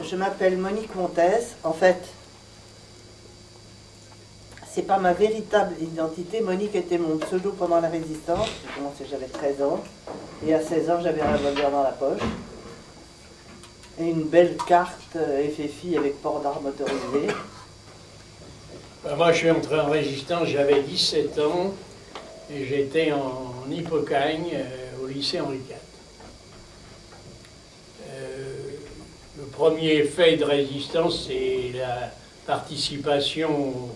je m'appelle Monique Montes. En fait, c'est pas ma véritable identité. Monique était mon pseudo pendant la Résistance. J'ai commencé, j'avais 13 ans. Et à 16 ans, j'avais un revolver dans la poche. Et une belle carte FFI avec port d'armes motorisé. Moi, je suis entré en Résistance, j'avais 17 ans. Et j'étais en Hippocagne, au lycée Henri IV. Le premier fait de résistance, c'est la participation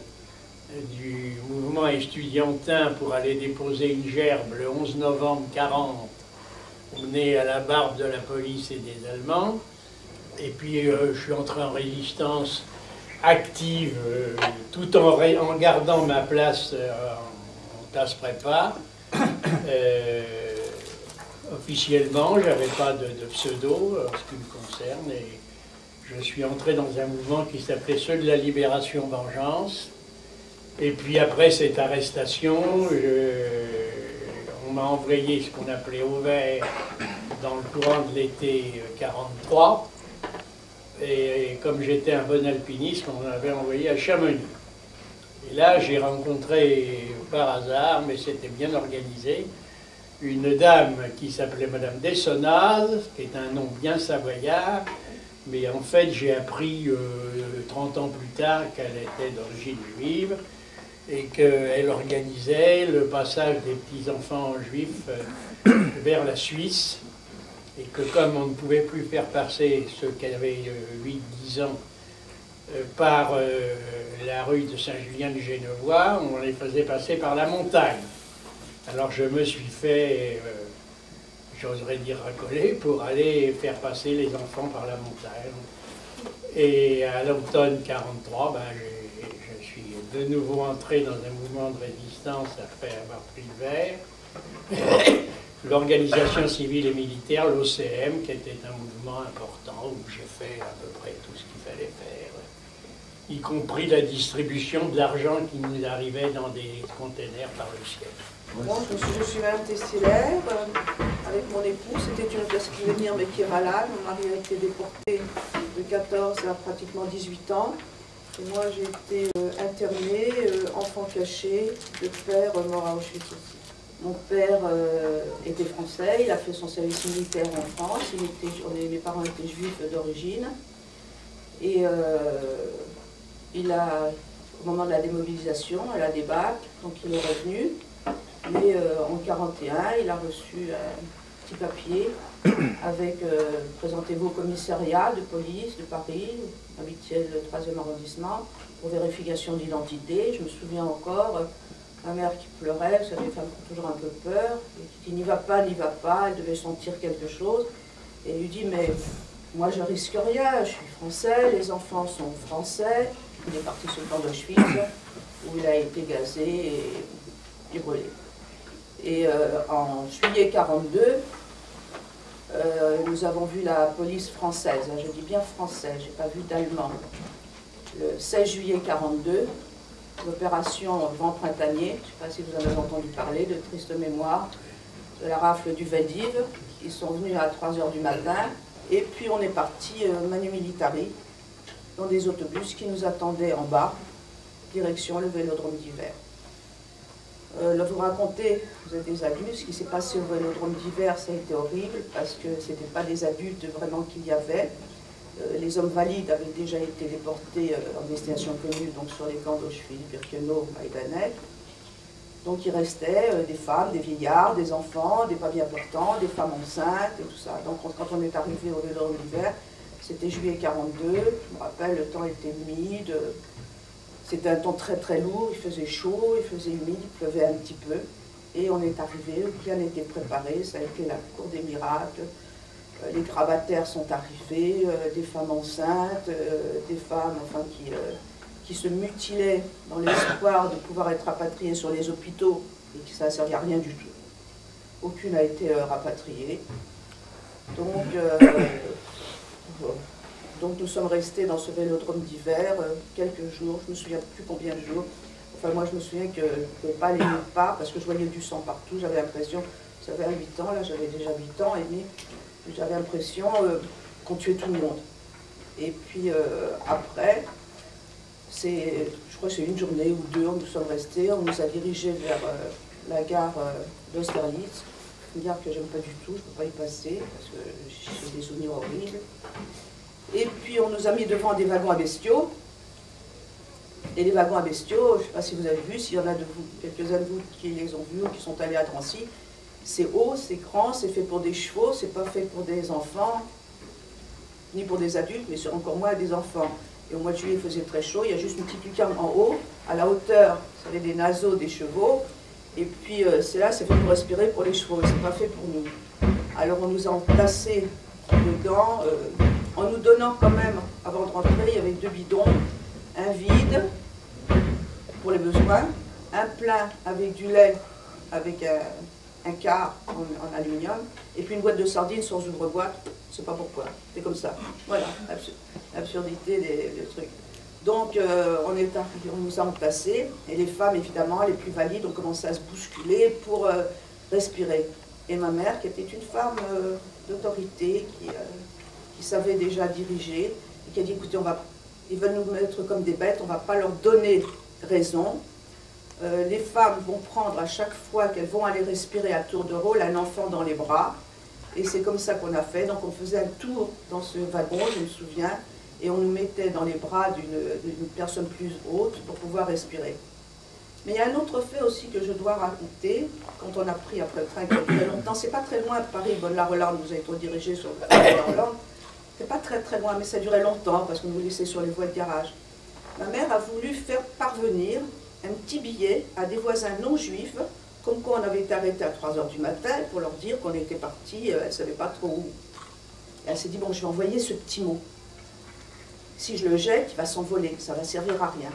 du mouvement estudiantin pour aller déposer une gerbe le 11 novembre 1940. On est à la barbe de la police et des Allemands. Et puis je suis entré en résistance active, tout en gardant ma place en classe prépa. Officiellement, je n'avais pas de pseudo en ce qui me concerne. Et je suis entré dans un mouvement qui s'appelait Ceux de la Libération Vengeance. Et puis après cette arrestation, on m'a envoyé ce qu'on appelait Auvers dans le courant de l'été 43. Et comme j'étais un bon alpiniste, on m'avait envoyé à Chamonix. Et là, j'ai rencontré par hasard, mais c'était bien organisé, une dame qui s'appelait Madame Dessonnaz, qui est un nom bien savoyard, mais en fait, j'ai appris 30 ans plus tard qu'elle était d'origine juive et qu'elle organisait le passage des petits-enfants juifs vers la Suisse, et que comme on ne pouvait plus faire passer ceux qui avaient 8-10 ans par la rue de Saint-Julien-du-Genevois, on les faisait passer par la montagne. Alors je me suis fait, j'oserais dire racoler, pour aller faire passer les enfants par la montagne. Et à l'automne 43, ben, je suis de nouveau entré dans un mouvement de résistance après avoir pris le vert. L'organisation civile et militaire, l'OCM, qui était un mouvement important où j'ai fait à peu près tout ce qu'il fallait faire, y compris la distribution de l'argent qui nous arrivait dans des containers par le ciel. Bon, je suis Madame Tessilaire, avec mon époux. C'était une place qui venir mais qui est malade. Mon mari a été déporté de 14 à pratiquement 18 ans. Et moi, j'ai été internée, enfant caché, de père mort à Auschwitz aussi. Mon père était français, il a fait son service militaire en France. Mes parents étaient juifs d'origine. Et il a, au moment de la démobilisation, à la débarque, donc il est revenu. Mais en 1941, il a reçu un petit papier avec présentez-vous au commissariat de police de Paris, habituel le 3e arrondissement, pour vérification d'identité. Je me souviens encore, ma mère qui pleurait, vous savez, les femmes ont toujours un peu peur, et qui dit n'y va pas, elle devait sentir quelque chose. Et il lui dit mais moi je risque rien, je suis français, les enfants sont français. Il est parti sur le camp d'Auschwitz où il a été gazé et brûlé. Et en juillet 1942, nous avons vu la police française, je dis bien française, je n'ai pas vu d'allemand. Le 16 juillet 1942, l'opération Vent printanier, je ne sais pas si vous en avez entendu parler, de triste mémoire, de la rafle du Veldiv. Ils sont venus à 3 h du matin, et puis on est parti manu militari, dans des autobus qui nous attendaient en bas, direction le Vélodrome d'hiver. Là, vous racontez, vous êtes des adultes, ce qui s'est passé au Vélodrome d'hiver, ça a été horrible, parce que ce n'était pas des adultes vraiment qu'il y avait. Les hommes valides avaient déjà été déportés en destination connue, donc sur les camps d'Auschwitz, Birkenau, Majdanek. Donc il restait des femmes, des vieillards, des enfants, des pas bien portants, des femmes enceintes et tout ça. Donc quand on est arrivé au Vélodrome d'hiver, c'était juillet 1942, je me rappelle, le temps était humide. C'était un temps très très lourd, il faisait chaud, il faisait humide, il pleuvait un petit peu. Et on est arrivé, rien n'était préparé, ça a été la cour des miracles. Les grabataires sont arrivés, des femmes enceintes, des femmes enfin, qui se mutilaient dans l'espoir de pouvoir être rapatriées sur les hôpitaux et que ça ne servait à rien du tout. Aucune n'a été rapatriée. Donc nous sommes restés dans ce vélodrome d'hiver quelques jours, je ne me souviens plus combien de jours. Enfin moi je me souviens que je ne pouvais pas aller nulle part parce que je voyais du sang partout, j'avais l'impression, j'avais 8 ans, là j'avais déjà 8 ans et demi, j'avais l'impression qu'on tuait tout le monde. Et puis après, je crois que c'est une journée ou deux, nous sommes restés, on nous a dirigés vers la gare d'Austerlitz, une gare que j'aime pas du tout, je ne peux pas y passer, parce que j'ai des souvenirs horribles. Et puis on nous a mis devant des wagons à bestiaux. Et les wagons à bestiaux, je ne sais pas si vous avez vu, s'il y en a de vous, quelques-uns de vous qui les ont vus ou qui sont allés à Drancy, c'est haut, c'est grand, c'est fait pour des chevaux, c'est pas fait pour des enfants, ni pour des adultes, mais encore moins des enfants. Et au mois de juillet, il faisait très chaud, il y a juste une petite lucarne en haut, à la hauteur, vous savez, des naseaux des chevaux, et puis c'est fait pour respirer pour les chevaux, c'est pas fait pour nous. Alors on nous a placés dedans, en nous donnant quand même, avant de rentrer, il y avait 2 bidons, un vide pour les besoins, un plein avec du lait, avec un quart en aluminium, et puis une boîte de sardines sans ouvre-boîte, je ne sais pas pourquoi, c'est comme ça. Voilà, l'absurdité des trucs. Donc on nous a remplacés, et les femmes évidemment, les plus valides, ont commencé à se bousculer pour respirer. Et ma mère, qui était une femme d'autorité, qui savait déjà diriger, et qui a dit, écoutez, ils veulent nous mettre comme des bêtes, on ne va pas leur donner raison. Les femmes vont prendre à chaque fois qu'elles vont aller respirer à tour de rôle un enfant dans les bras. Et c'est comme ça qu'on a fait. Donc on faisait un tour dans ce wagon, je me souviens, et on nous mettait dans les bras d'une personne plus haute pour pouvoir respirer. Mais il y a un autre fait aussi que je dois raconter, quand on a pris après le train qui a duré longtemps. C'est pas très loin de Paris, Bonne-la-Rolande, vous avez été dirigé sur le train de Bonne-la-Rolande. C'est pas très très loin, mais ça durait longtemps parce qu'on nous laissait sur les voies de garage. Ma mère a voulu faire parvenir un petit billet à des voisins non juifs, comme quoi on avait été arrêté à 3 h du matin pour leur dire qu'on était parti, elle ne savait pas trop où. Et elle s'est dit, bon, je vais envoyer ce petit mot. Si je le jette, il va s'envoler, ça va servir à rien.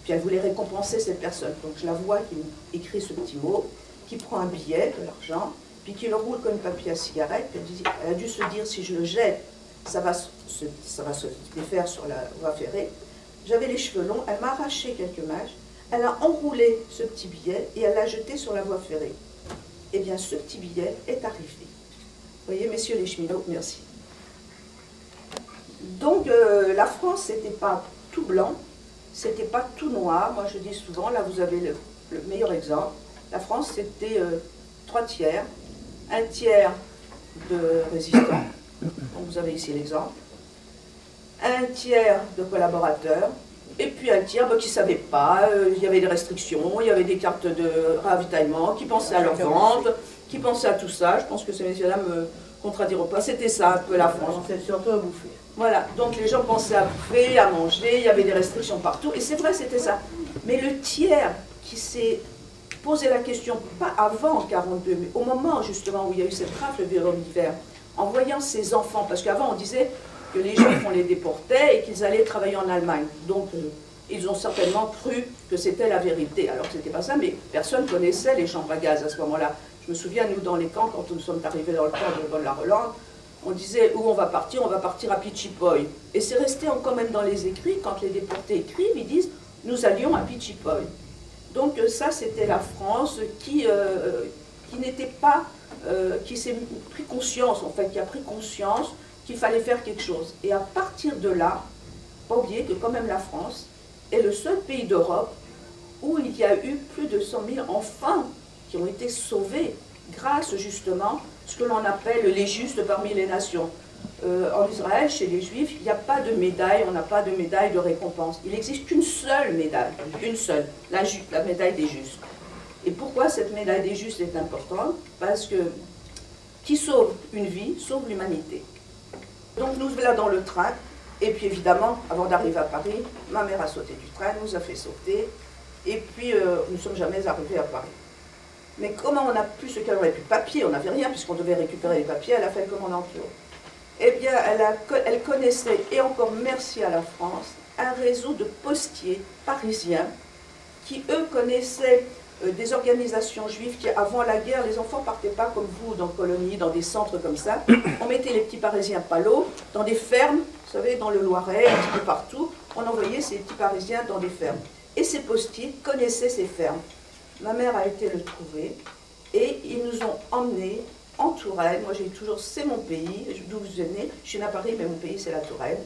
Puis elle voulait récompenser cette personne. Donc je la vois qui écrit ce petit mot, qui prend un billet, de l'argent, puis qui le roule comme un papier à cigarette. Puis elle a dû se dire, si je le jette, ça va se défaire sur la voie ferrée. J'avais les cheveux longs, elle m'a arraché quelques mèches, elle a enroulé ce petit billet et elle l'a jeté sur la voie ferrée. Eh bien, ce petit billet est arrivé. Vous voyez, messieurs les cheminots, merci. Donc, la France, c'était pas tout blanc, c'était pas tout noir. Moi, je dis souvent, là, vous avez le meilleur exemple. La France, c'était 3 tiers, 1 tiers de résistants. Donc, vous avez ici l'exemple. 1 tiers de collaborateurs, et puis 1 tiers qui ne savaient pas, il y avait des restrictions, il y avait des cartes de ravitaillement, qui pensaient à leur vente, qui pensaient à tout ça. Je pense que ces messieurs-là me contrediront pas. C'était ça un peu la France. On pensait surtout à bouffer. Voilà, donc les gens pensaient à bouffer, à manger, il y avait des restrictions partout, et c'est vrai, c'était ça. Mais le tiers qui s'est posé la question, pas avant 1942, mais au moment justement où il y a eu cette rafle d'hiver, en voyant ces enfants, parce qu'avant on disait que les gens, on les déportait et qu'ils allaient travailler en Allemagne. Donc, ils ont certainement cru que c'était la vérité. Alors, ce n'était pas ça, mais personne connaissait les chambres à gaz à ce moment-là. Je me souviens, nous, dans les camps, quand nous sommes arrivés dans le camp de Bonne-la-Rolande, on disait où on va partir à Pichipoy. Et c'est resté quand même dans les écrits, quand les déportés écrivent, ils disent nous allions à Pichipoy. Donc, ça, c'était la France qui n'était pas, qui s'est pris conscience, en fait, qui a pris conscience qu'il fallait faire quelque chose. Et à partir de là, pas oublier que quand même la France est le seul pays d'Europe où il y a eu plus de 100 000 enfants qui ont été sauvés grâce justement à ce que l'on appelle les justes parmi les nations. En Israël, chez les Juifs, il n'y a pas de médaille, on n'a pas de médaille de récompense. Il n'existe qu'une seule médaille, une seule, la médaille des justes. Et pourquoi cette médaille des justes est importante? Parce que qui sauve une vie, sauve l'humanité. Donc nous voilà dans le train, et puis évidemment, avant d'arriver à Paris, ma mère a sauté du train, nous a fait sauter, et puis nous ne sommes jamais arrivés à Paris. Mais comment on a pu, ce qu'elle n'avait plus de papier, on n'avait rien, puisqu'on devait récupérer les papiers, elle a fait comme en enclos. Eh bien, elle connaissait, et encore merci à la France, un réseau de postiers parisiens qui, eux, connaissaient des organisations juives qui, avant la guerre, les enfants ne partaient pas comme vous, dans colonies, dans des centres comme ça. On mettait les petits Parisiens palos dans des fermes, vous savez, dans le Loiret, un petit peu partout. On envoyait ces petits Parisiens dans des fermes. Et ces postiers connaissaient ces fermes. Ma mère a été le trouver, et ils nous ont emmenés en Touraine. Moi, j'ai toujours, c'est mon pays, d'où vous venez. Je suis née à Paris, mais mon pays, c'est la Touraine.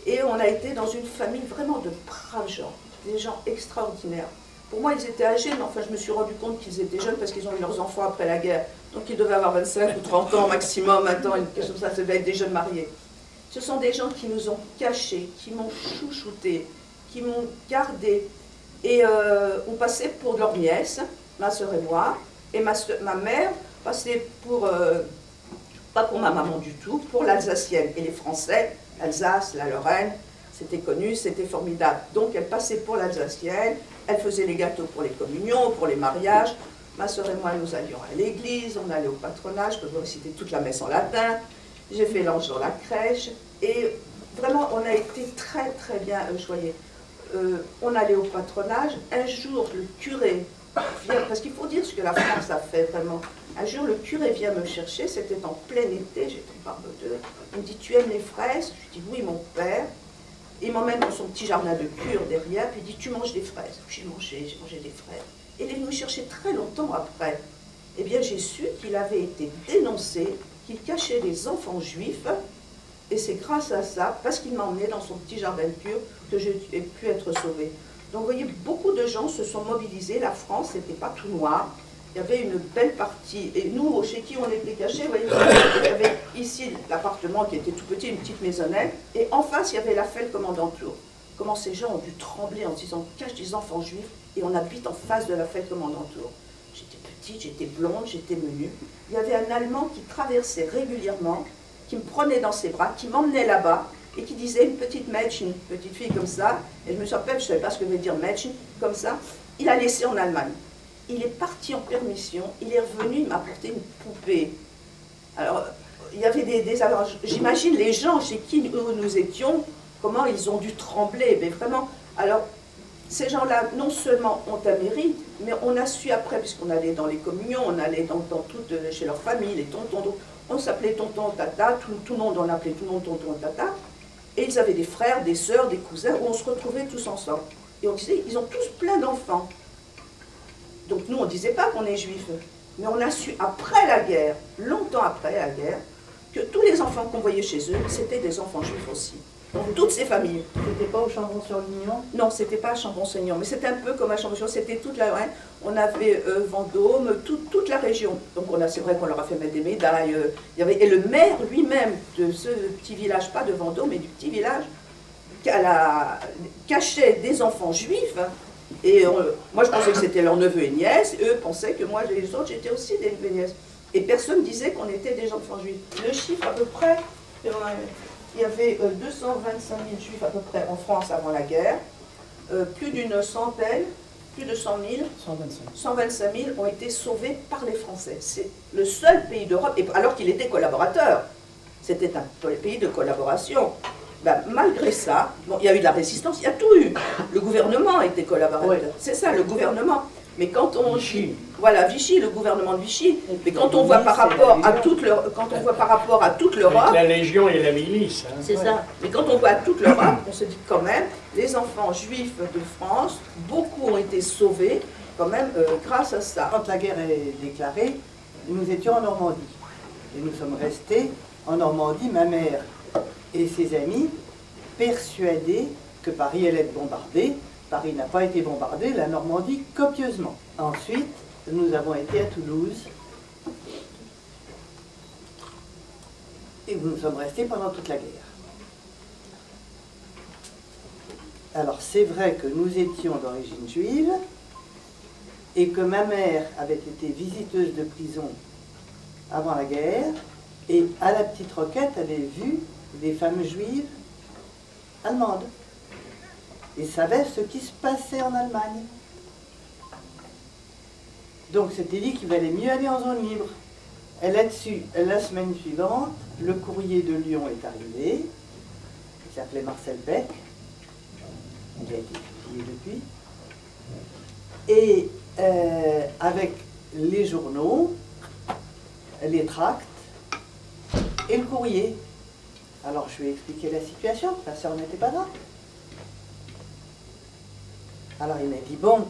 Et on a été dans une famille vraiment de braves gens, des gens extraordinaires. Pour moi, ils étaient âgés, mais enfin, je me suis rendu compte qu'ils étaient jeunes parce qu'ils ont eu leurs enfants après la guerre. Donc, ils devaient avoir 25 ou 30 ans maximum. Maintenant, ça devait être des jeunes mariés. Ce sont des gens qui nous ont cachés, qui m'ont chouchouté, qui m'ont gardé. Et on passait pour leur nièce, ma soeur et moi. Et ma mère passait pour, pas pour ma maman du tout, pour l'Alsacienne. Et les Français, l'Alsace, la Lorraine, c'était connu, c'était formidable. Donc, elle passait pour l'Alsacienne. Elle faisait les gâteaux pour les communions, pour les mariages. Ma soeur et moi, nous allions à l'église, on allait au patronage, je peux vous réciter toute la messe en latin. J'ai fait l'ange dans la crèche. Et vraiment, on a été très, très bien choyés. On allait au patronage. Un jour, le curé vient, parce qu'il faut dire ce que la France a fait vraiment. Un jour, le curé vient me chercher, c'était en plein été, j'étais en barbedeuse. Il me dit, tu aimes les fraises? Je lui dis, oui, mon père. Il m'emmène dans son petit jardin de cure derrière, puis il dit, tu manges des fraises? J'ai mangé des fraises. Et il est venu me chercher très longtemps après. Eh bien, j'ai su qu'il avait été dénoncé, qu'il cachait des enfants juifs, et c'est grâce à ça, parce qu'il m'a emmené dans son petit jardin de cure, que j'ai pu être sauvée. Donc, vous voyez, beaucoup de gens se sont mobilisés. La France n'était pas tout noir. Il y avait une belle partie. Et nous, chez qui on était cachés, vous voyez, il y avait ici l'appartement qui était tout petit, une petite maisonnette. Et en face, il y avait la fête Commandantour. Comment ces gens ont dû trembler en se disant, on cache des enfants juifs et on habite en face de la fête Commandantour. J'étais petite, j'étais blonde, j'étais menue. Il y avait un Allemand qui traversait régulièrement, qui me prenait dans ses bras, qui m'emmenait là-bas, et qui disait une petite Mädchen, une petite fille comme ça, et je me rappelle, je ne savais pas ce que veut dire Mädchen, comme ça, il a laissé en Allemagne. Il est parti en permission, il est revenu, il m'a apporté une poupée. Alors, il y avait j'imagine les gens chez qui nous étions, comment ils ont dû trembler, mais vraiment, alors, ces gens-là, non seulement ont un mérite, mais on a su après, puisqu'on allait dans les communions, on allait dans toutes, chez leur famille, les tontons, on s'appelait tonton, tata, tout le monde, on appelait tout le monde tonton, tata, et ils avaient des frères, des sœurs, des cousins, où on se retrouvait tous ensemble. Et on disait, ils ont tous plein d'enfants. Donc nous, on ne disait pas qu'on est juifs, mais on a su après la guerre, longtemps après la guerre, que tous les enfants qu'on voyait chez eux, c'était des enfants juifs aussi. Donc toutes ces familles. C'était pas au Chambon-sur-Lignon? Non, c'était pas à Chambon-sur-Lignon, mais c'était un peu comme à Chambon-sur-Lignon, c'était toute la Lorraine. On avait Vendôme, toute la région. Donc c'est vrai qu'on leur a fait mettre des médailles. Et le maire lui-même de ce petit village, pas de Vendôme, mais du petit village, cachait des enfants juifs. Et moi, je pensais que c'était leurs neveux et nièces. Eux pensaient que moi, les autres, j'étais aussi des neveux et nièces. Et personne ne disait qu'on était des enfants juifs. Le chiffre, à peu près, il y avait 225 000 juifs à peu près en France avant la guerre. Plus d'une centaine, plus de 100 000, 125 000 ont été sauvés par les Français. C'est le seul pays d'Europe, alors qu'il était collaborateur. C'était un pays de collaboration. Ben, malgré ça, bon, il y a eu de la résistance, il y a tout eu. Le gouvernement était collaborateur. Oui. C'est ça, le gouvernement. Mais quand on... Vichy. Voilà, Vichy, le gouvernement de Vichy. Mais quand on voit par rapport à toute l'Europe... La Légion et la milice. Hein. C'est ça. Mais quand on voit à toute l'Europe, on se dit quand même, les enfants juifs de France, beaucoup ont été sauvés, quand même, grâce à ça. Quand la guerre est déclarée, nous étions en Normandie. Et nous sommes restés en Normandie, ma mère et ses amis, persuadés que Paris allait être bombardé. Paris n'a pas été bombardé, la Normandie copieusement. Ensuite, nous avons été à Toulouse et nous sommes restés pendant toute la guerre. Alors c'est vrai que nous étions d'origine juive et que ma mère avait été visiteuse de prison avant la guerre et à la Petite Roquette avait vu les femmes juives allemandes et savait ce qui se passait en Allemagne. Donc c'était dit qu'il valait mieux aller en zone libre. Et là-dessus, la semaine suivante, le courrier de Lyon est arrivé. Il s'appelait Marcel Beck. Il a été publié depuis. Et avec les journaux, les tracts et le courrier. Alors je lui ai expliqué la situation, ma soeur n'était pas là. Alors il m'a dit, bon,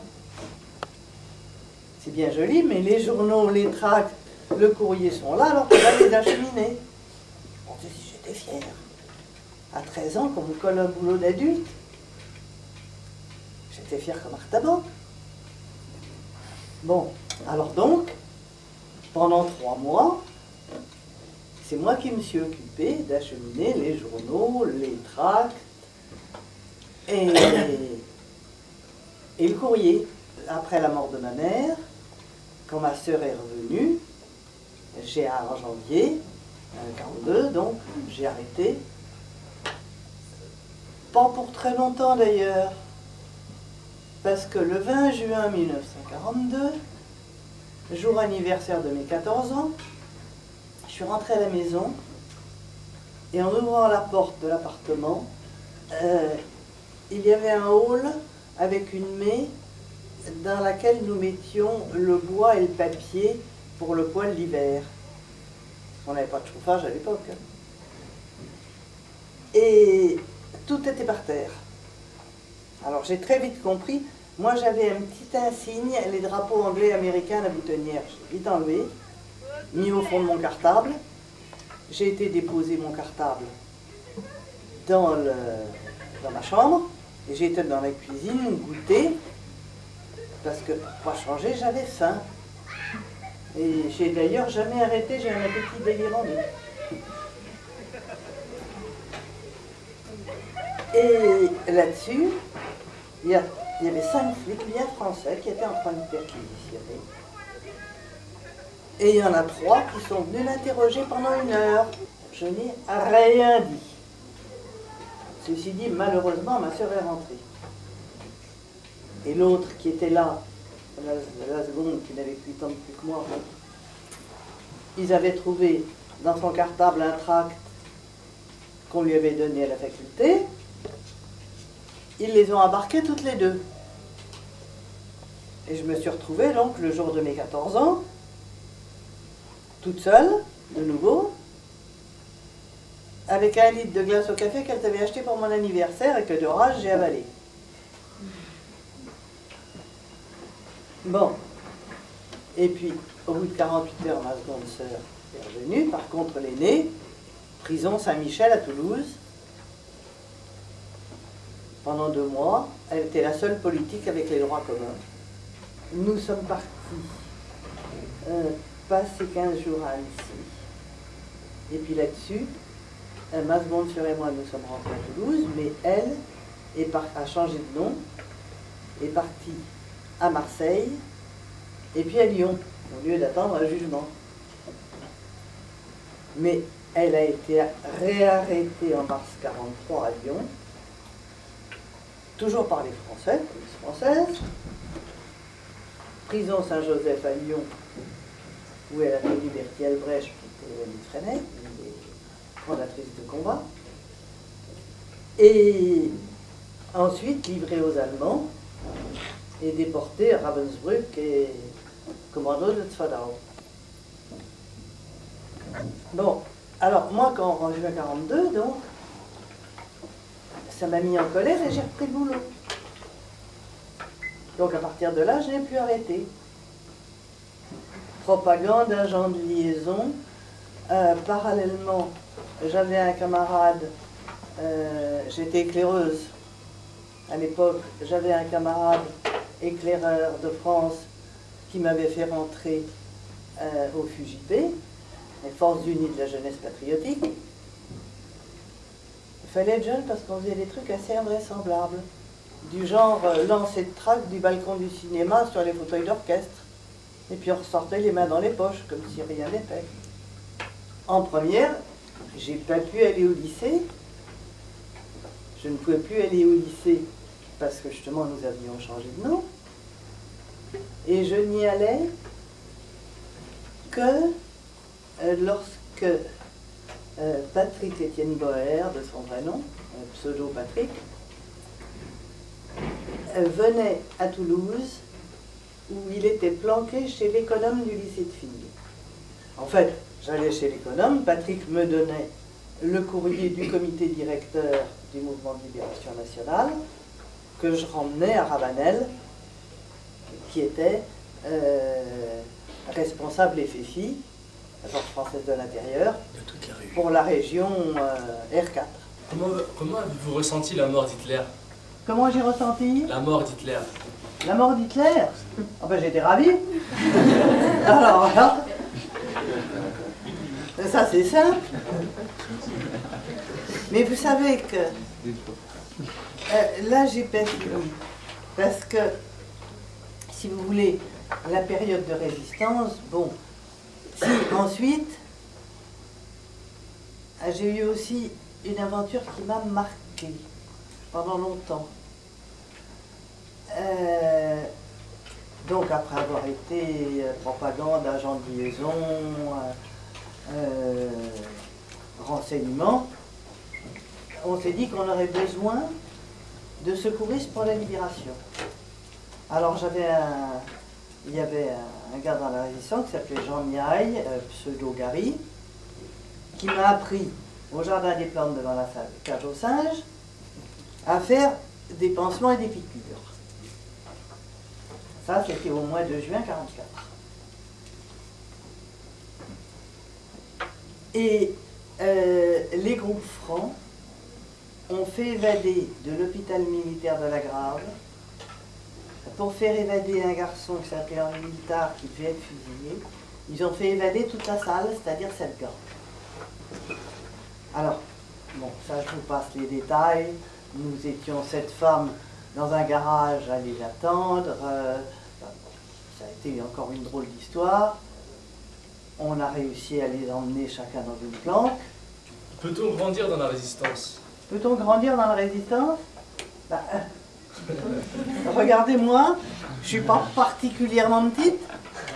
c'est bien joli, mais les journaux, les tracts, le courrier sont là, alors tu vas les acheminer. Bon, j'étais fière. à 13 ans qu'on me colle un boulot d'adulte. J'étais fière comme un tabac. Bon, alors donc, pendant 3 mois, c'est moi qui me suis occupée d'acheminer les journaux, les tracts et le courrier. Après la mort de ma mère, quand ma sœur est revenue, en janvier 1942, donc j'ai arrêté. Pas pour très longtemps d'ailleurs, parce que le 20 juin 1942, jour anniversaire de mes 14 ans, je suis rentrée à la maison et en ouvrant la porte de l'appartement, il y avait un hall avec une maie dans laquelle nous mettions le bois et le papier pour le poêle l'hiver. On n'avait pas de chauffage à l'époque. Et tout était par terre. Alors j'ai très vite compris, moi j'avais un petit insigne, les drapeaux anglais et américains à la boutonnière. J'ai vite enlevé, mis au fond de mon cartable. J'ai été déposer mon cartable dans ma chambre, et j'ai été dans la cuisine goûter, parce que pour pas changer, j'avais faim. Et j'ai d'ailleurs jamais arrêté, j'ai un appétit délirant. Et là-dessus, il y avait 5 flics bien français qui étaient en train de perquisitionner. Et il y en a 3 qui sont venus l'interroger pendant 1 heure. Je n'ai rien dit. Ceci dit, malheureusement, ma sœur est rentrée. Et l'autre qui était là, la seconde, qui n'avait que 8 ans de plus que moi, ils avaient trouvé dans son cartable un tract qu'on lui avait donné à la faculté. Ils les ont embarqués toutes les deux. Et je me suis retrouvée donc le jour de mes 14 ans, toute seule, de nouveau, avec 1 litre de glace au café qu'elle t'avait acheté pour mon anniversaire et que de rage j'ai avalé. Bon. Et puis, au bout de 48 heures, ma seconde sœur est revenue. Par contre, l'aînée, prison Saint-Michel à Toulouse. Pendant 2 mois, elle était la seule politique avec les droits communs. Nous sommes partis passer 15 jours à Annecy. Et puis là-dessus, ma seconde sœur et moi, nous sommes rentrés à Toulouse, mais elle a changé de nom, est partie à Marseille, et puis à Lyon, au lieu d'attendre un jugement. Mais elle a été réarrêtée en mars 1943 à Lyon, toujours par les Français, police française, prison Saint-Joseph à Lyon, où elle a connu Bertie Albrecht, qui était Hélène Freinet, une des fondatrices de combat, et ensuite livrée aux Allemands et déportée à Ravensbrück et commando de Zwickau. Bon, alors moi, quand en juin 1942, donc, ça m'a mis en colère et j'ai repris le boulot. Donc à partir de là, je n'ai plus arrêté. Propagande, agent de liaison. Parallèlement, j'avais un camarade, j'étais éclaireuse. À l'époque, j'avais un camarade éclaireur de France qui m'avait fait rentrer au FUJP, les Forces Unies de la Jeunesse Patriotique. Il fallait être jeune parce qu'on faisait des trucs assez invraisemblables, du genre lancer de tracts du balcon du cinéma sur les fauteuils d'orchestre, et puis on ressortait les mains dans les poches, comme si rien n'était. En première, j'ai pas pu aller au lycée. Je ne pouvais plus aller au lycée parce que justement nous avions changé de nom. Et je n'y allais que lorsque Patrick Étienne Boer, de son vrai nom, pseudo Patrick, venait à Toulouse où il était planqué chez l'économe du lycée de filles. En fait, j'allais chez l'économe, Patrick me donnait le courrier du comité directeur du mouvement de libération nationale que je ramenais à Ravanel, qui était responsable FFI, la Force française de l'intérieur, pour la région R4. Comment avez-vous ressenti la mort d'Hitler? Comment j'ai ressenti La mort d'Hitler. la mort d'Hitler? Ah ben j'étais ravi. Alors là, ça c'est simple. Mais vous savez que là j'ai perdu. Parce que, si vous voulez, la période de résistance, bon, si ensuite, j'ai eu aussi une aventure qui m'a marquée pendant longtemps. Donc après avoir été propagande, agent de liaison, renseignement, on s'est dit qu'on aurait besoin de secouristes pour la libération. Alors il y avait un gars dans la résistance qui s'appelait Jean Miaille, pseudo Gary, qui m'a appris au jardin des plantes devant la cage aux singes à faire des pansements et des piqûres. Ça, c'était au mois de juin 1944. Et les groupes francs ont fait évader de l'hôpital militaire de la Grave pour faire évader un garçon qui s'appelait Henri Miltard qui devait être fusillé. Ils ont fait évader toute la salle, c'est-à-dire 7 gars. Alors, bon, ça je vous passe les détails. Nous étions 7 femmes dans un garage à les attendre. Ça a été encore une drôle d'histoire. On a réussi à les emmener chacun dans une planque. Peut-on grandir dans la résistance? Peut-on grandir dans la résistance? Regardez-moi, je ne suis pas particulièrement petite.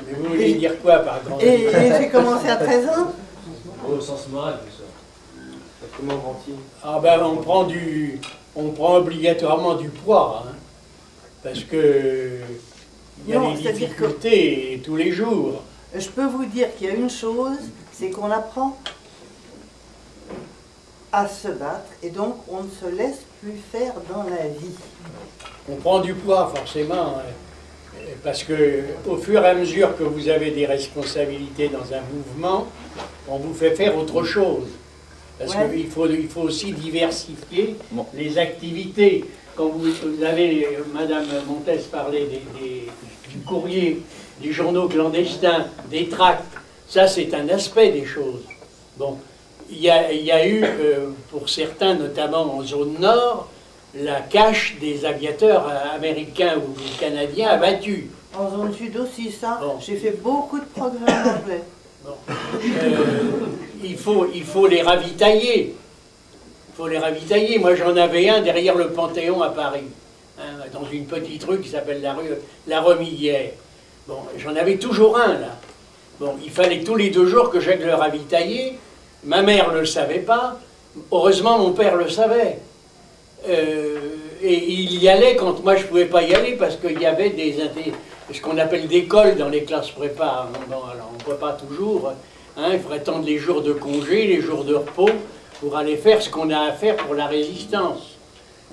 Mais vous voulez dire quoi par grandir? Et j'ai commencé à 13 ans. Au sens moral, tout ça. Comment grandir? Ah ben on prend obligatoirement du poids, hein, parce que il y a Non, des c'est-à-dire difficultés tous les jours. Je peux vous dire qu'il y a une chose, c'est qu'on apprend à se battre et donc on ne se laisse plus faire dans la vie. On prend du poids forcément, hein, parce que au fur et à mesure que vous avez des responsabilités dans un mouvement, on vous fait faire autre chose. Parce Ouais. qu'il faut aussi diversifier les activités. Quand vous avez, Madame Montes parlait du courrier, des journaux clandestins, des tracts, ça c'est un aspect des choses. Bon, il y a eu, pour certains, notamment en zone nord, la cache des aviateurs américains ou canadiens abattus. En zone sud aussi, ça, Bon. j'ai fait beaucoup de progrès en anglais. Bon. Il faut les ravitailler. Il faut les ravitailler. Moi, j'en avais un derrière le Panthéon à Paris, hein, dans une petite rue qui s'appelle la rue La Remillière. Bon, j'en avais toujours un, là. Bon, il fallait tous les 2 jours que j'aille le ravitailler. Ma mère ne le savait pas. Heureusement, mon père le savait. Et il y allait quand moi, je ne pouvais pas y aller parce qu'il y avait ce qu'on appelle des cols dans les classes prépa. Bon, alors, on ne peut pas toujours. Hein, il faudrait attendre les jours de congé, les jours de repos, pour aller faire ce qu'on a à faire pour la résistance.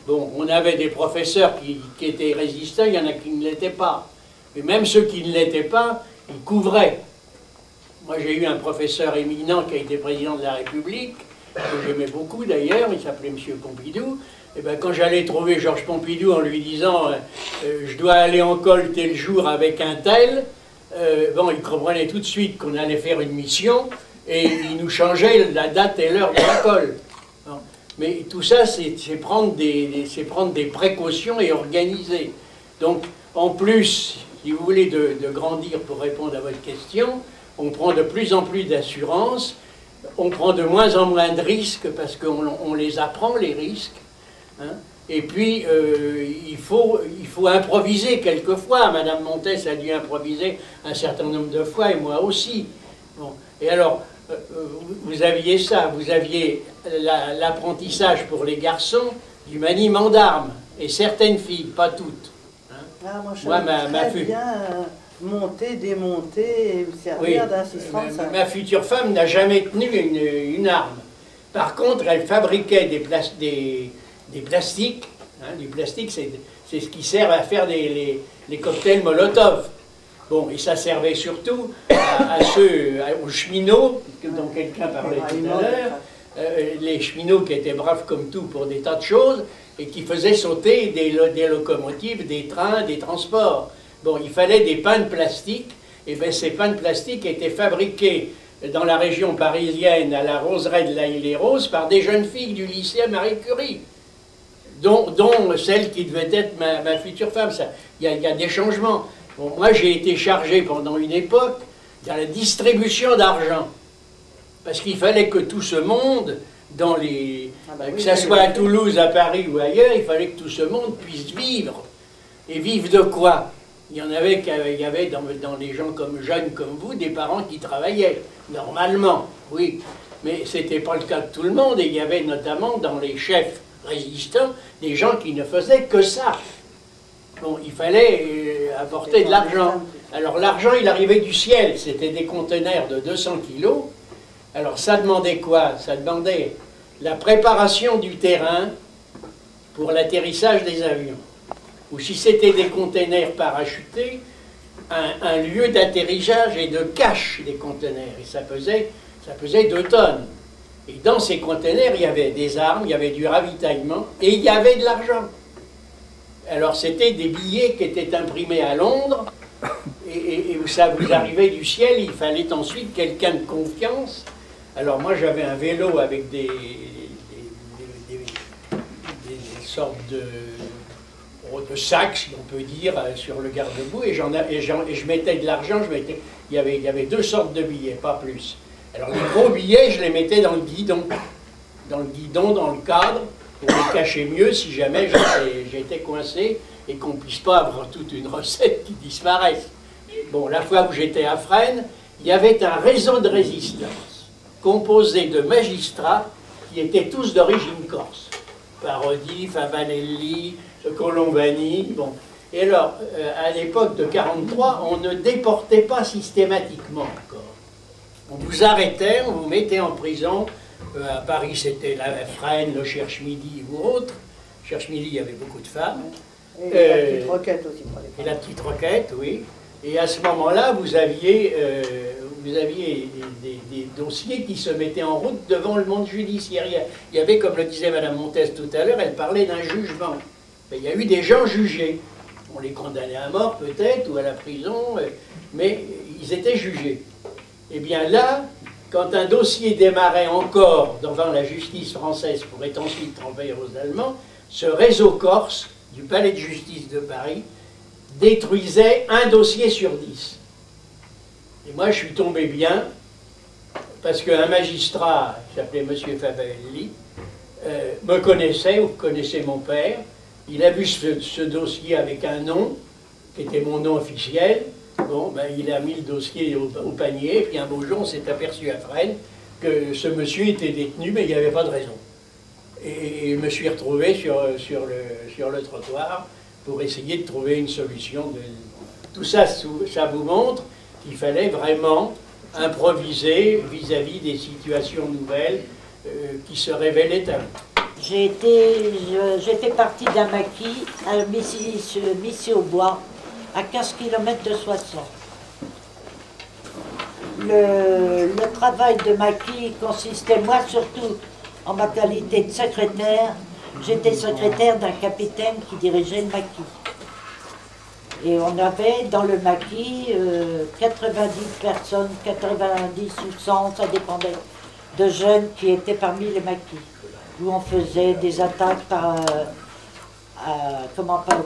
Bon, on avait des professeurs qui étaient résistants, il y en a qui ne l'étaient pas. Mais même ceux qui ne l'étaient pas, ils couvraient. Moi, j'ai eu un professeur éminent qui a été président de la République, que j'aimais beaucoup d'ailleurs, il s'appelait M. Pompidou. Et ben, quand j'allais trouver Georges Pompidou en lui disant je dois aller en col tel jour avec un tel, bon, il comprenait tout de suite qu'on allait faire une mission et il nous changeait la date et l'heure de la colle. Bon. Mais tout ça, c'est prendre des précautions et organiser. Donc, en plus, si vous voulez de grandir pour répondre à votre question, on prend de plus en plus d'assurance, on prend de moins en moins de risques parce qu'on les apprend, les risques. Hein. Et puis, il faut improviser quelquefois. Madame Montes a dû improviser un certain nombre de fois, et moi aussi. Bon. Et alors, vous aviez ça, vous aviez l'apprentissage pour les garçons du maniement d'armes, et certaines filles, pas toutes. Hein. Ah, moi, je savais très bien monter, démonter et me servir d'un 635. Ma future femme n'a jamais tenu une arme. Par contre, elle fabriquait des plastiques. Hein, du plastique, c'est ce qui sert à faire les cocktails Molotov. Bon, et ça servait surtout aux cheminots, dont quelqu'un parlait tout à l'heure, les cheminots qui étaient braves comme tout pour des tas de choses, et qui faisaient sauter des locomotives, des trains, des transports. Bon, il fallait des pains de plastique, et bien ces pains de plastique étaient fabriqués dans la région parisienne, à la roseraie de l'Haye-les-Roses, par des jeunes filles du lycée Marie Curie, dont celle qui devait être ma future femme. Il y a des changements. Bon, moi, j'ai été chargé pendant une époque de la distribution d'argent, parce qu'il fallait que tout ce monde, que ça soit à Toulouse, à Paris ou ailleurs, il fallait que tout ce monde puisse vivre. Et vivre de quoi? Il y avait dans les gens jeunes comme vous, des parents qui travaillaient, normalement, oui. Mais ce n'était pas le cas de tout le monde, et il y avait notamment dans les chefs résistants des gens qui ne faisaient que ça. Bon, il fallait apporter de l'argent. Alors l'argent, il arrivait du ciel, c'était des conteneurs de 200 kilos. Alors ça demandait quoi? Ça demandait la préparation du terrain pour l'atterrissage des avions. Ou si c'était des conteneurs parachutés, un lieu d'atterrissage et de cache des conteneurs. Et ça pesait 2 tonnes. Et dans ces conteneurs, il y avait des armes, il y avait du ravitaillement, et il y avait de l'argent. Alors c'était des billets qui étaient imprimés à Londres, et où ça vous arrivait du ciel, il fallait ensuite quelqu'un de confiance. Alors moi j'avais un vélo avec des sortes de sacs, si on peut dire, sur le garde-boue, et je mettais de l'argent, il y avait 2 sortes de billets, pas plus. Alors les gros billets, je les mettais dans le guidon, dans le cadre, pour les cacher mieux si jamais j'étais coincé et qu'on ne puisse pas avoir toute une recette qui disparaisse. Bon, la fois où j'étais à Fresnes, il y avait un réseau de résistance composé de magistrats qui étaient tous d'origine corse. Parodi, Favanelli, Colombani, bon. Et alors, à l'époque de 1943, on ne déportait pas systématiquement encore. On vous arrêtait, on vous mettait en prison. À Paris, c'était la Fresnes, le Cherche-Midi ou autre. Cherche-Midi, il y avait beaucoup de femmes. Et la petite Roquette aussi pour les femmes. Et la petite Roquette, oui. Et à ce moment-là, vous aviez des dossiers qui se mettaient en route devant le monde judiciaire. Il y avait, comme le disait Mme Montes tout à l'heure, elle parlait d'un jugement. Il y a eu des gens jugés. On les condamnait à mort peut-être, ou à la prison, mais ils étaient jugés. Et bien là, quand un dossier démarrait encore devant la justice française pour être ensuite renvoyé aux Allemands, ce réseau corse du palais de justice de Paris détruisait un dossier sur 10. Et moi, je suis tombé bien, parce qu'un magistrat, qui s'appelait M. Favanelli, me connaissait, ou connaissait mon père. Il a vu ce dossier avec un nom, qui était mon nom officiel. Bon, ben, il a mis le dossier au panier, puis un beau jour, on s'est aperçu à Fresnes que ce monsieur était détenu, mais il n'y avait pas de raison. Et je me suis retrouvé sur le trottoir pour essayer de trouver une solution. Tout ça, ça vous montre qu'il fallait vraiment improviser vis-à-vis des situations nouvelles qui se révélaient à vous. J'ai fait partie d'un maquis à Missy-au-Bois, à 15 km de Soissons. Le travail de maquis consistait, moi surtout, en ma qualité de secrétaire. J'étais secrétaire d'un capitaine qui dirigeait le maquis. Et on avait dans le maquis 90 personnes, 90 ou 100, ça dépendait, de jeunes qui étaient parmi les maquis, où on faisait des attaques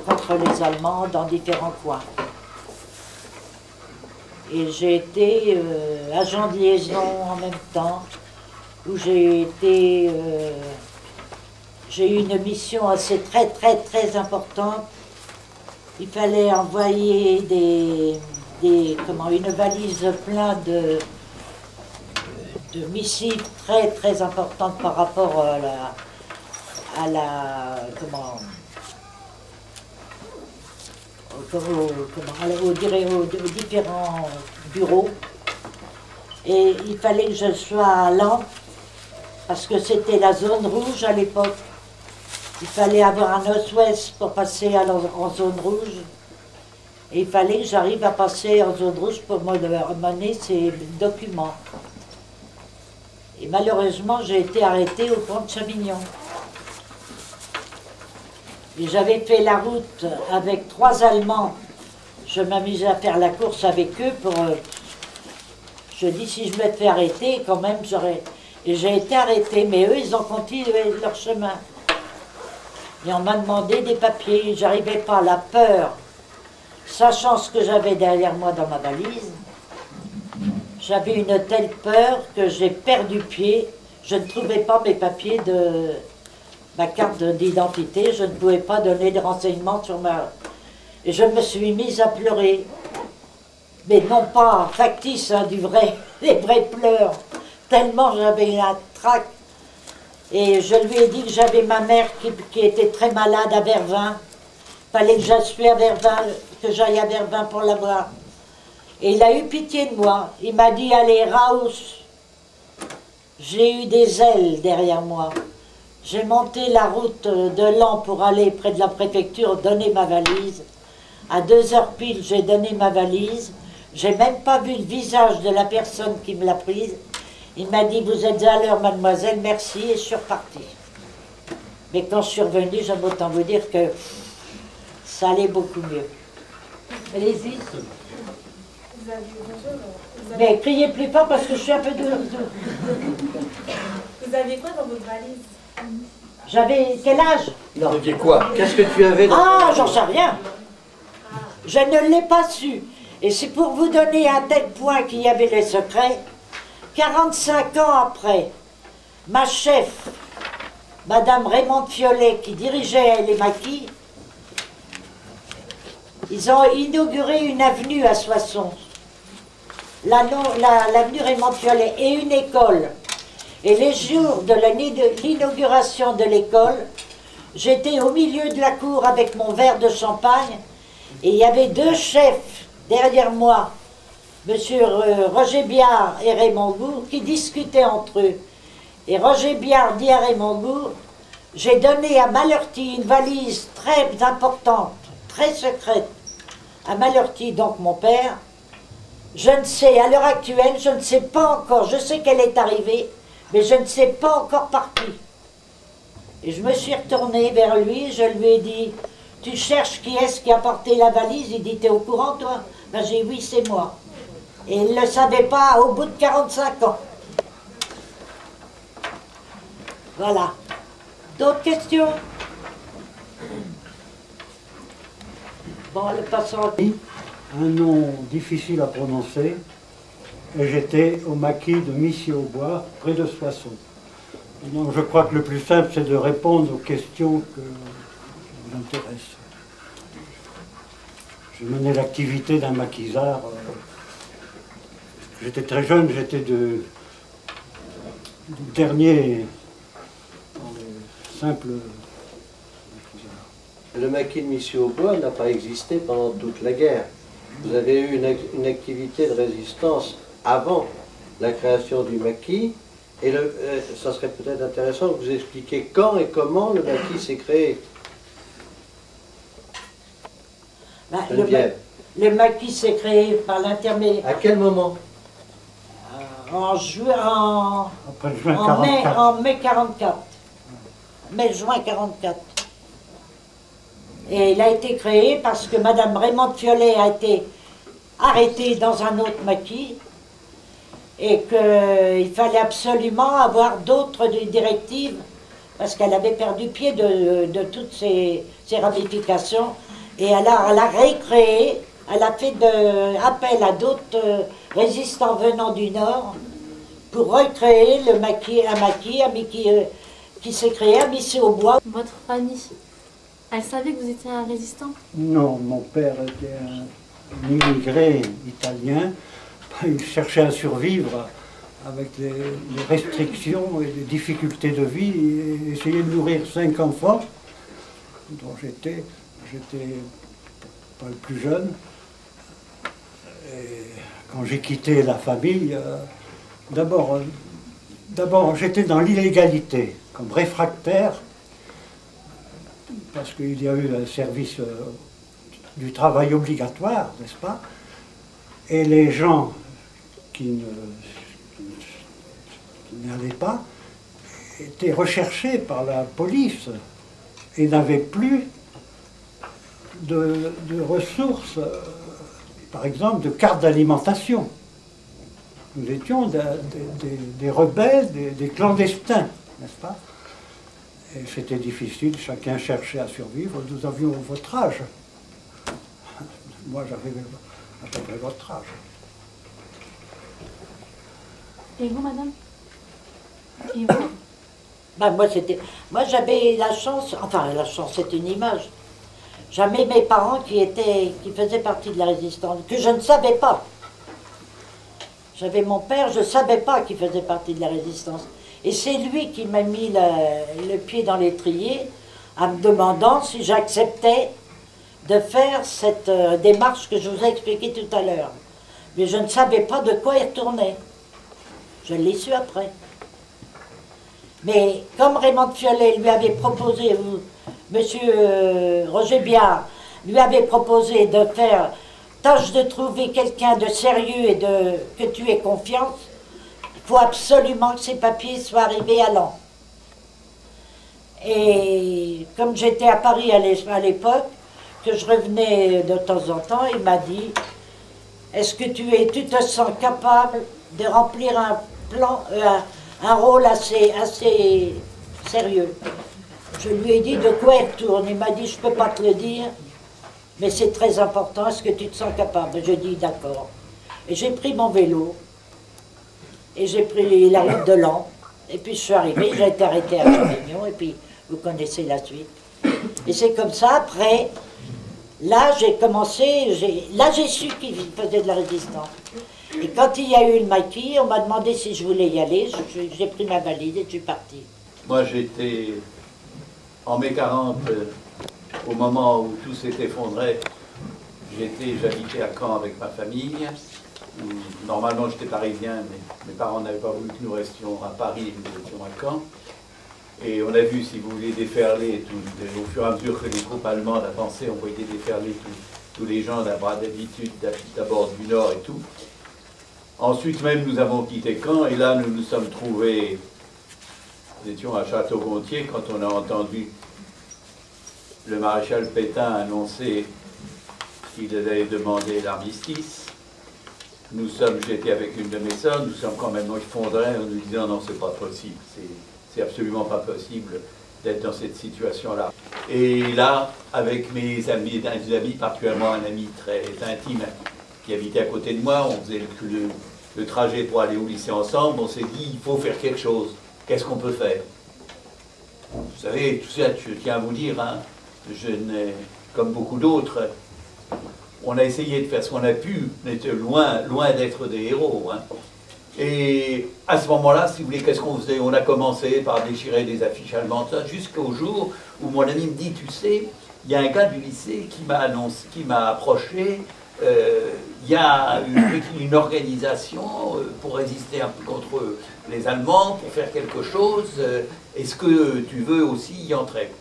contre les Allemands dans différents coins. Et j'ai été agent de liaison en même temps, où j'ai eu une mission assez très importante. Il fallait envoyer une valise pleine de missives très importantes par rapport aux différents bureaux. Et il fallait que je sois à Laon, parce que c'était la zone rouge à l'époque. Il fallait avoir un os-ouest pour passer en zone rouge. Et il fallait que j'arrive à passer en zone rouge pour mener ces documents. Et malheureusement, j'ai été arrêtée au pont de Chamignon. Et j'avais fait la route avec 3 Allemands. Je m'amusais à faire la course avec eux pour... je dis, si je m'étais fait arrêter, quand même, j'aurais... Et j'ai été arrêtée, mais eux, ils ont continué leur chemin. Et on m'a demandé des papiers, j'arrivais pas, la peur, sachant ce que j'avais derrière moi dans ma valise, j'avais une telle peur que j'ai perdu pied, je ne trouvais pas mes papiers de ma carte d'identité, je ne pouvais pas donner de renseignements sur ma... Et je me suis mise à pleurer, mais non pas factice, hein, du vrai, les vrais pleurs, tellement j'avais la traque. Et je lui ai dit que j'avais ma mère qui était très malade à Vervins. Il fallait que j'aille à Vervins pour la voir. Et il a eu pitié de moi. Il m'a dit, allez, Raous. J'ai eu des ailes derrière moi. J'ai monté la route de Laon pour aller près de la préfecture, donner ma valise. À 2h pile, j'ai donné ma valise. J'ai même pas vu le visage de la personne qui me l'a prise. Il m'a dit, vous êtes à l'heure, mademoiselle, merci, et je suis repartie. Mais quand je suis revenue, j'aime autant vous dire que ça allait beaucoup mieux. Allez-y. Mais criez plus fort parce que je suis un peu dehors. Vous aviez quoi dans votre valise? J'avais quel âge? Non, tu quoi? Qu'est-ce que tu avais dans Ah, j'en sais rien. Je ne l'ai pas su. Et c'est pour vous donner à tel point qu'il y avait les secrets. 45 ans après, ma chef, Madame Raymond Fiolet, qui dirigeait les maquis, ils ont inauguré une avenue à Soissons, l'avenue Raymond Fiolet, et une école. Et les jours de l'inauguration de l'école, j'étais au milieu de la cour avec mon verre de champagne, et il y avait 2 chefs derrière moi, Monsieur Roger Biard et Raymond Gour, qui discutaient entre eux. Et Roger Biard dit à Raymond Gour, j'ai donné à Malherty une valise très importante, très secrète, à Malherty, donc mon père. Je ne sais, à l'heure actuelle, je ne sais pas encore, je sais qu'elle est arrivée, mais je ne sais pas encore par qui. Et je me suis retournée vers lui, je lui ai dit, tu cherches qui est-ce qui a porté la valise? Il dit, t'es au courant toi? Ben, j'ai dit, oui, c'est moi. Et il ne le savait pas au bout de 45 ans. Voilà. D'autres questions? Bon, le passant. Un nom difficile à prononcer, et j'étais au maquis de Missy-au-Bois, près de Soissons. Donc je crois que le plus simple, c'est de répondre aux questions qui vous intéressent. Je menais l'activité d'un maquisard. J'étais très jeune, j'étais du dernier dans les simples maquisards. Le maquis de Missy-au-Bois n'a pas existé pendant toute la guerre. Vous avez eu une activité de résistance avant la création du maquis, et ça serait peut-être intéressant que vous expliquiez quand et comment le maquis s'est créé. Ben, le maquis s'est créé par l'intermédiaire. À quel moment? En juin, Après juin 44. en mai 44. Mai-juin 44. Et il a été créé parce que Madame Raymond Fiolet a été arrêtée dans un autre maquis et qu'il fallait absolument avoir d'autres directives parce qu'elle avait perdu pied de toutes ces ramifications. Et elle a récréé, elle a fait appel à d'autres résistants venant du Nord pour recréer un maquis qui s'est créé à Missy-au-Bois. Votre famille, elle savait que vous étiez un résistant? Non, mon père était un immigré italien. Il cherchait à survivre avec les restrictions et les difficultés de vie et essayait de nourrir 5 enfants, dont j'étais pas le plus jeune. Et quand j'ai quitté la famille, d'abord j'étais dans l'illégalité, comme réfractaire, parce qu'il y a eu un service du travail obligatoire, n'est-ce pas? Et les gens qui qui n'allait pas, était recherché par la police et n'avait plus de ressources, par exemple de cartes d'alimentation. Nous étions des rebelles, des clandestins, n'est-ce pas? Et c'était difficile, chacun cherchait à survivre. Nous avions votre âge. Moi, j'avais à peu près votre âge. Et vous, madame? Et vous? Ben, moi j'avais la chance, enfin la chance, c'est une image. J'avais mes parents qui faisaient partie de la résistance, que je ne savais pas. J'avais mon père, je ne savais pas qu'il faisait partie de la résistance. Et c'est lui qui m'a mis le pied dans l'étrier en me demandant si j'acceptais de faire cette démarche que je vous ai expliquée tout à l'heure. Mais je ne savais pas de quoi il retournait. Je l'ai su après. Mais comme Raymond Fiolet lui avait proposé, monsieur Roger Biard lui avait proposé de faire tâche de trouver quelqu'un de sérieux et que tu aies confiance, il faut absolument que ces papiers soient arrivés à l'an. Et comme j'étais à Paris à l'époque, que je revenais de temps en temps, il m'a dit, est-ce que tu te sens capable de remplir un rôle assez sérieux? Je lui ai dit de quoi il retourne. Il m'a dit, je ne peux pas te le dire, mais c'est très important, est-ce que tu te sens capable? Je dis d'accord. Et j'ai pris mon vélo, et j'ai pris la route de Laon, et puis je suis arrivé, j'ai été arrêté à Avignon, et puis vous connaissez la suite. Et c'est comme ça, après, là j'ai commencé, là j'ai su qu'il faisait de la résistance. Et quand il y a eu le maquis, on m'a demandé si je voulais y aller, j'ai pris ma valise et je suis parti. Moi j'étais en mai 40, au moment où tout s'est effondré, j'habitais à Caen avec ma famille. Normalement j'étais parisien, mais mes parents n'avaient pas voulu que nous restions à Paris, nous étions à Caen. Et on a vu, si vous voulez, déferler, au fur et à mesure que les troupes allemandes avançaient, on voyait déferler tous les gens d'habitude, d'abord du Nord et tout. Ensuite même, nous avons quitté Caen, et là, nous nous sommes trouvés, nous étions à Château-Gontier, quand on a entendu le maréchal Pétain annoncer qu'il allait demander l'armistice. J'étais avec une de mes sœurs, nous sommes quand même effondrés en nous disant non, c'est pas possible, c'est absolument pas possible d'être dans cette situation-là. Et là, avec mes amis, particulièrement un ami très intime qui habitait à côté de moi, on faisait le trajet pour aller au lycée ensemble, on s'est dit, il faut faire quelque chose. Qu'est-ce qu'on peut faire? Vous savez, tout ça, je tiens à vous dire, hein, comme beaucoup d'autres, on a essayé de faire ce qu'on a pu, on était loin d'être des héros. Hein. Et à ce moment-là, si vous voulez, qu'est-ce qu'on faisait? On a commencé par déchirer des affiches allemandes, jusqu'au jour où mon ami me dit, tu sais, il y a un gars du lycée qui m'a approché, il y a une organisation pour résister un peu contre les Allemands, pour faire quelque chose, est-ce que tu veux aussi y entrer?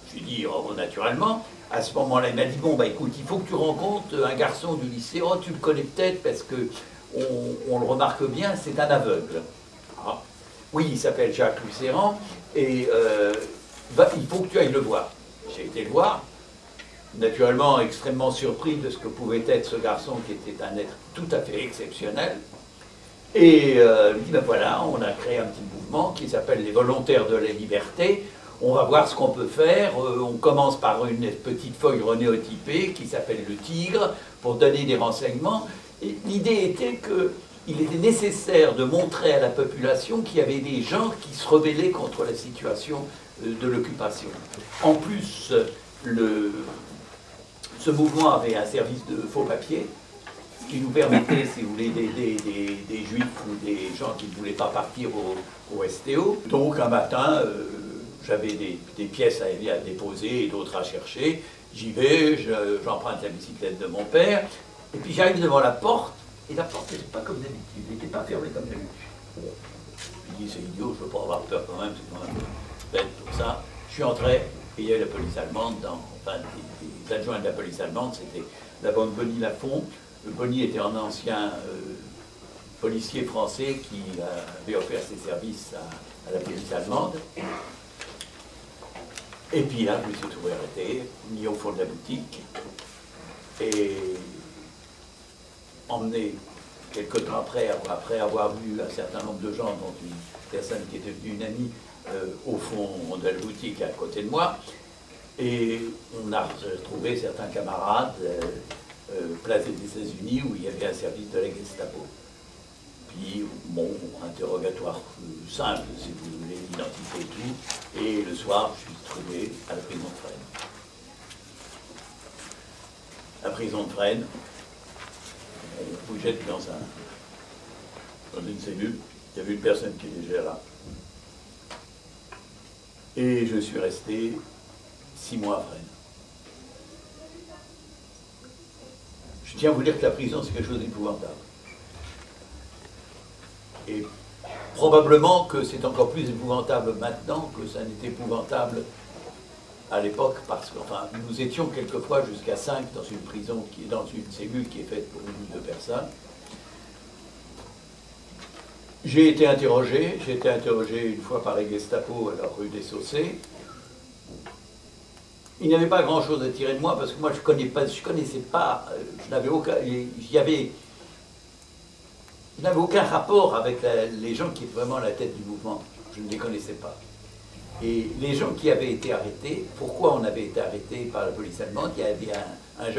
Je lui ai dit, oh, naturellement. À ce moment-là, il m'a dit, bon, bah écoute, il faut que tu rencontres un garçon du lycée, oh, tu le connais peut-être parce que on le remarque bien, c'est un aveugle. Ah. Oui, il s'appelle Jacques Lucéran, et il faut que tu ailles le voir. J'ai été le voir, naturellement extrêmement surpris de ce que pouvait être ce garçon qui était un être tout à fait exceptionnel. Et il me dit, ben voilà, on a créé un petit mouvement qui s'appelle les Volontaires de la Liberté. On va voir ce qu'on peut faire. On commence par une petite feuille renéotypée qui s'appelle le Tigre pour donner des renseignements. Et l'idée était qu'il était nécessaire de montrer à la population qu'il y avait des gens qui se rebellaient contre la situation de l'occupation. En plus, ce mouvement avait un service de faux papiers qui nous permettait, si vous voulez, d'aider des juifs ou des gens qui ne voulaient pas partir au STO. Donc un matin, j'avais des pièces à déposer et d'autres à chercher. J'y vais, j'emprunte la bicyclette de mon père, et puis j'arrive devant la porte, et la porte n'était pas comme d'habitude, elle n'était pas fermée comme d'habitude. Je dis, c'est idiot, je ne veux pas avoir peur quand même, c'est quand même bête tout ça. Je suis entré, et il y avait la police allemande, enfin des adjoints de la police allemande, c'était d'abord Bonny Lafont. Bonny était un ancien policier français qui avait offert ses services à la police allemande. Et puis là, je me suis trouvé arrêté, mis au fond de la boutique, et emmené quelque temps après avoir vu un certain nombre de gens, dont une personne qui est devenue une amie, au fond de la boutique à côté de moi. Et on a retrouvé certains camarades place des États-Unis où il y avait un service de la Gestapo. Puis, bon, interrogatoire simple, si vous voulez, l'identité et tout. Et le soir, je suis trouvé à la prison de Fresnes. La prison de Fresnes, on vous jette dans une cellule. Il y avait une personne qui était déjà là. Et je suis resté 6 mois à Fresnes. Je tiens à vous dire que la prison, c'est quelque chose d'épouvantable. Et probablement que c'est encore plus épouvantable maintenant que ça n'était épouvantable à l'époque, parce que enfin, nous étions quelquefois jusqu'à 5 dans une prison, dans une cellule qui est faite pour 1 ou 2 personnes. J'ai été interrogé une fois par les Gestapo à la rue des Saussets. Il n'y avait pas grand-chose à tirer de moi parce que moi je n'avais aucun rapport avec les gens qui étaient vraiment à la tête du mouvement. Je ne les connaissais pas. Et les gens qui avaient été arrêtés, pourquoi on avait été arrêtés par la police allemande? Il y avait un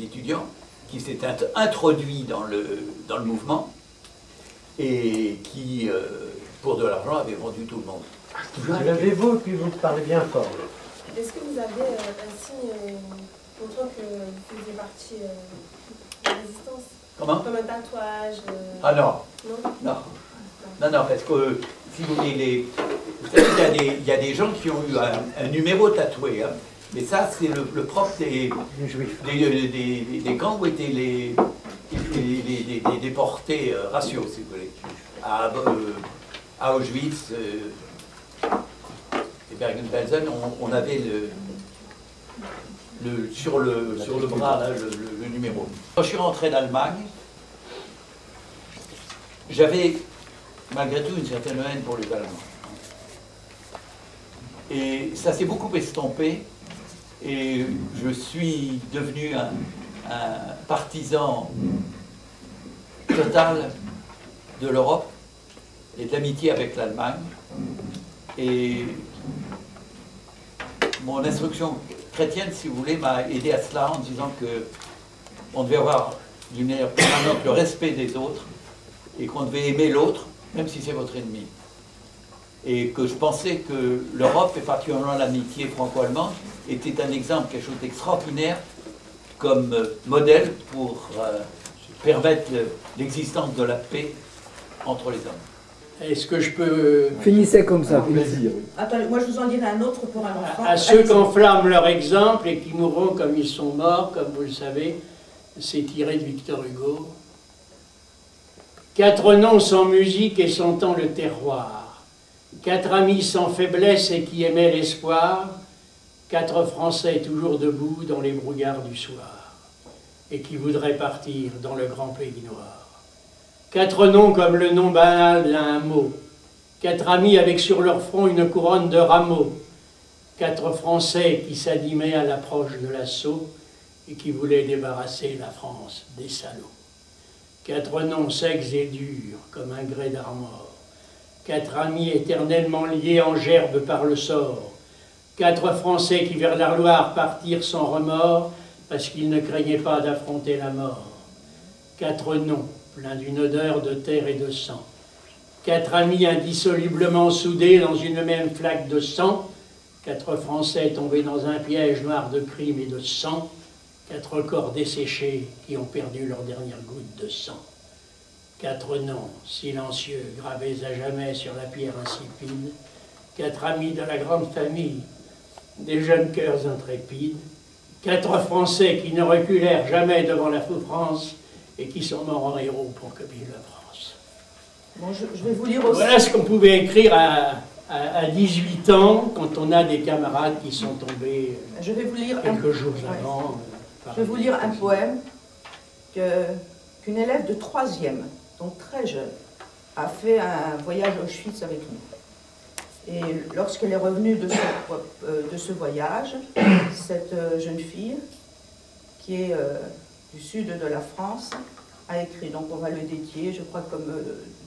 étudiant qui s'était introduit dans le mouvement et qui, pour de l'argent, avait vendu tout le monde. Levez-vous et puis vous parlez bien fort. Est-ce que vous avez un signe montrant que vous faisiez partie de la résistance? Comment? Comme un tatouage? Ah non. Non? Non, parce que, si vous voulez, vous savez, il y a des gens qui ont eu un numéro tatoué, hein, mais ça, c'est le propre des camps où étaient les déportés raciaux, si vous voulez. À Auschwitz et Bergen-Belsen, on avait sur le bras là, le numéro. Quand je suis rentré d'Allemagne, j'avais malgré tout une certaine haine pour les Allemands. Et ça s'est beaucoup estompé et je suis devenu un partisan total de l'Europe et de l'amitié avec l'Allemagne. Et mon instruction chrétienne, si vous voulez, m'a aidé à cela en disant qu'on devait avoir d'une manière permanente le respect des autres et qu'on devait aimer l'autre, même si c'est votre ennemi. Et que je pensais que l'Europe, et particulièrement l'amitié franco-allemande, était un exemple, quelque chose d'extraordinaire comme modèle pour permettre l'existence de la paix entre les hommes. Est-ce que je peux... Finissez comme ça, plaisir. Attendez, moi je vous en dirai un autre pour un enfant. À ceux qui enflamment leur exemple et qui mourront comme ils sont morts, comme vous le savez, c'est tiré de Victor Hugo. 4 noms sans musique et sentant le terroir, 4 amis sans faiblesse et qui aimaient l'espoir, 4 Français toujours debout dans les brouillards du soir, et qui voudraient partir dans le grand pays noir. 4 noms comme le nom banal d'un mot, 4 amis avec sur leur front une couronne de rameaux, 4 Français qui s'animaient à l'approche de l'assaut et qui voulaient débarrasser la France des salauds. 4 noms secs et durs comme un grès d'armor, 4 amis éternellement liés en gerbe par le sort, 4 Français qui vers la Loire partirent sans remords parce qu'ils ne craignaient pas d'affronter la mort. 4 noms pleins d'une odeur de terre et de sang, 4 amis indissolublement soudés dans une même flaque de sang, 4 Français tombés dans un piège noir de crime et de sang, 4 corps desséchés qui ont perdu leur dernière goutte de sang. 4 noms silencieux gravés à jamais sur la pierre insipide, 4 amis de la grande famille, des jeunes cœurs intrépides, 4 Français qui ne reculèrent jamais devant la souffrance et qui sont morts en héros pour que vive la France. Bon, je vais vous lire aussi. Voilà ce qu'on pouvait écrire à 18 ans quand on a des camarades qui sont tombés je vais vous lire quelques jours avant. Je vais vous lire un poème qu'une élève de 3e donc très jeune, a fait un voyage à Auschwitz avec nous. Et lorsqu'elle est revenue de ce voyage, cette jeune fille, qui est du sud de la France, a écrit. Donc on va le dédier, je crois que comme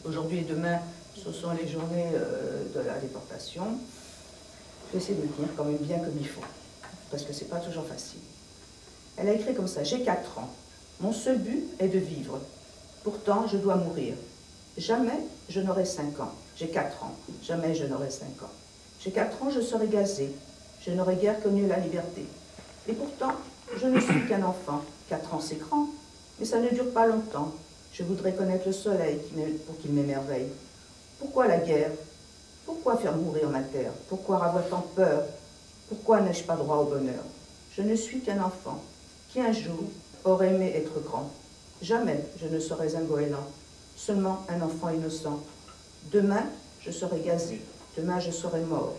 aujourd'hui et demain, ce sont les journées de la déportation. Je vais essayer de le dire quand même bien comme il faut, parce que c'est pas toujours facile. Elle a écrit comme ça: j'ai 4 ans. Mon seul but est de vivre. Pourtant, je dois mourir. Jamais je n'aurai 5 ans. J'ai 4 ans. Jamais je n'aurai 5 ans. J'ai 4 ans, je serai gazée. Je n'aurai guère connu la liberté. Et pourtant, je ne suis qu'un enfant. 4 ans, c'est grand, mais ça ne dure pas longtemps. Je voudrais connaître le soleil pour qu'il m'émerveille. Pourquoi la guerre? Pourquoi faire mourir ma terre? Pourquoi avoir tant peur? Pourquoi n'ai-je pas droit au bonheur? Je ne suis qu'un enfant qui un jour aurait aimé être grand. Jamais je ne serai un goéland, seulement un enfant innocent. Demain, je serai gazé. Demain, je serai mort.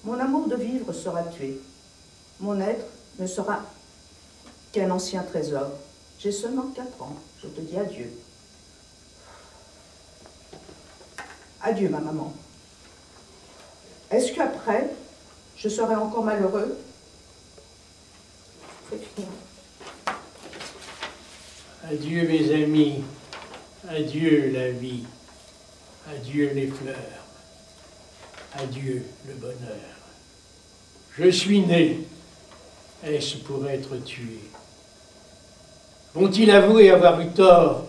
Mon amour de vivre sera tué. Mon être ne sera qu'un ancien trésor. J'ai seulement 4 ans. Je te dis adieu. Adieu, ma maman. Est-ce qu'après, je serai encore malheureux? Adieu mes amis, adieu la vie, adieu les fleurs, adieu le bonheur. Je suis né, est-ce pour être tué? Vont-ils avouer avoir eu tort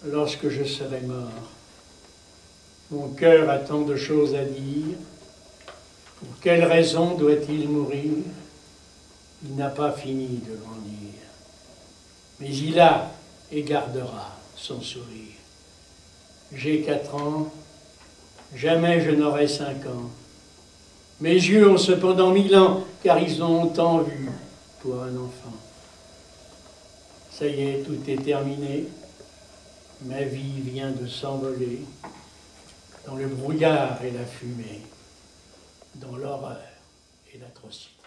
lorsque je serai mort? Mon cœur a tant de choses à dire. Pour quelle raison doit-il mourir? Il n'a pas fini de grandir. Mais il a et gardera son sourire. J'ai 4 ans, jamais je n'aurai 5 ans. Mes yeux ont cependant 1000 ans, car ils ont tant vu pour un enfant. Ça y est, tout est terminé. Ma vie vient de s'envoler dans le brouillard et la fumée, dans l'horreur et l'atrocité.